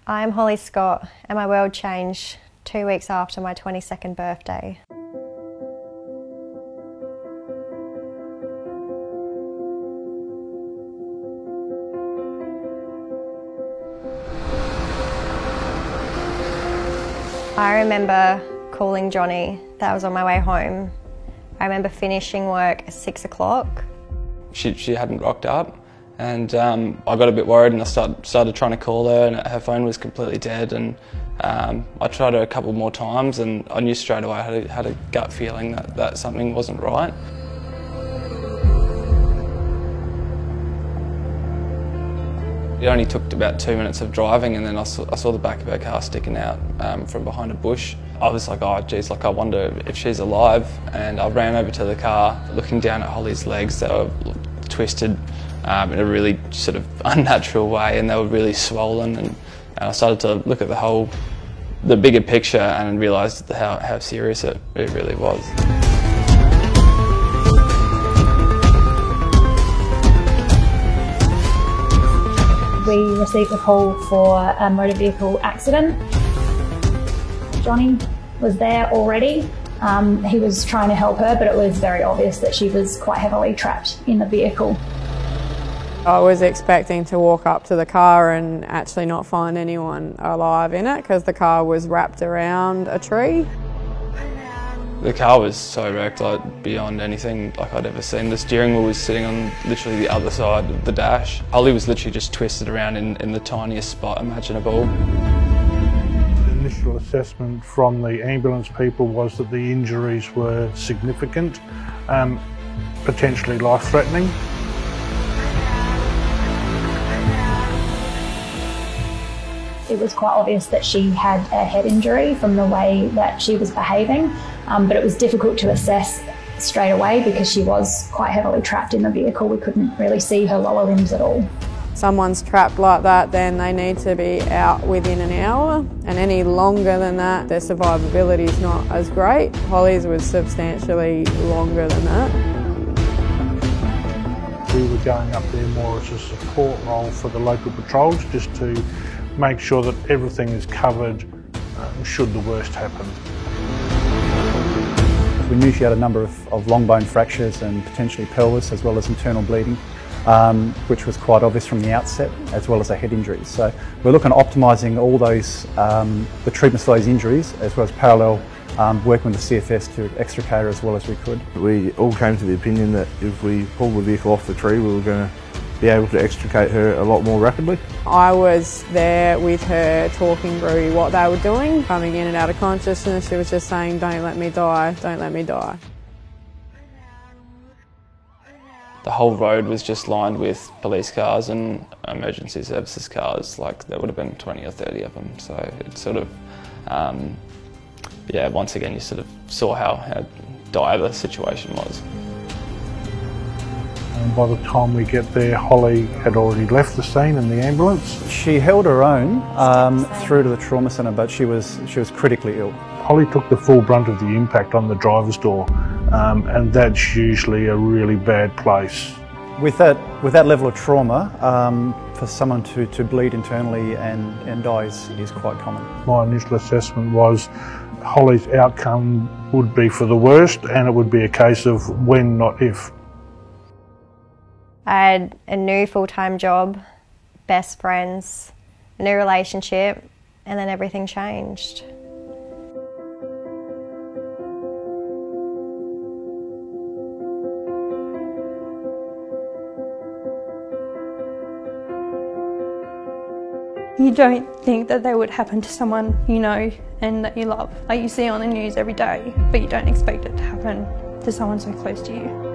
I'm Holly Scott and my world changed 2 weeks after my 22nd birthday. I remember calling Johnny that I was on my way home. I remember finishing work at 6 o'clock. She hadn't rocked up, and I got a bit worried and I started trying to call her, and her phone was completely dead, and I tried her a couple more times and I knew straight away, I had a gut feeling that something wasn't right. It only took about 2 minutes of driving, and then I saw the back of her car sticking out from behind a bush. I was like, oh geez, like I wonder if she's alive, and I ran over to the car, looking down at Holly's legs. They were twisted in a really sort of unnatural way, and they were really swollen, and I started to look at the bigger picture and realised how serious it really was. We received a call for a motor vehicle accident. Johnny was there already. He was trying to help her, but it was very obvious that she was quite heavily trapped in the vehicle. I was expecting to walk up to the car and actually not find anyone alive in it because the car was wrapped around a tree. The car was so wrecked, like beyond anything like I'd ever seen. The steering wheel was sitting on literally the other side of the dash. Holly was literally just twisted around in the tiniest spot imaginable. The initial assessment from the ambulance people was that the injuries were significant, potentially life-threatening. It was quite obvious that she had a head injury from the way that she was behaving, but it was difficult to assess straight away because she was quite heavily trapped in the vehicle. We couldn't really see her lower limbs at all. Someone's trapped like that, then they need to be out within an hour, and any longer than that, their survivability is not as great. Holly's was substantially longer than that. We were going up there more as a support role for the local patrols, just to make sure that everything is covered should the worst happen. We knew she had a number of long bone fractures and potentially pelvis as well as internal bleeding, which was quite obvious from the outset, as well as a head injury. So we're looking at optimising all those, the treatments for those injuries, as well as parallel working with the CFS to extricate her as well as we could. We all came to the opinion that if we pulled the vehicle off the tree, we were going to be able to extricate her a lot more rapidly. I was there with her talking through what they were doing, coming in and out of consciousness. She was just saying, don't let me die, don't let me die. The whole road was just lined with police cars and emergency services cars. Like there would have been 20 or 30 of them. So it sort of, yeah, once again you sort of saw how dire the situation was. And by the time we get there, Holly had already left the scene in the ambulance. She held her own through to the trauma centre, but she was critically ill. Holly took the full brunt of the impact on the driver's door, and that's usually a really bad place. With that level of trauma, for someone to bleed internally and die is quite common. My initial assessment was Holly's outcome would be for the worst, and it would be a case of when, not if. I had a new full-time job, best friends, a new relationship, and then everything changed. You don't think that would happen to someone you know and that you love. Like you see on the news every day, but you don't expect it to happen to someone so close to you.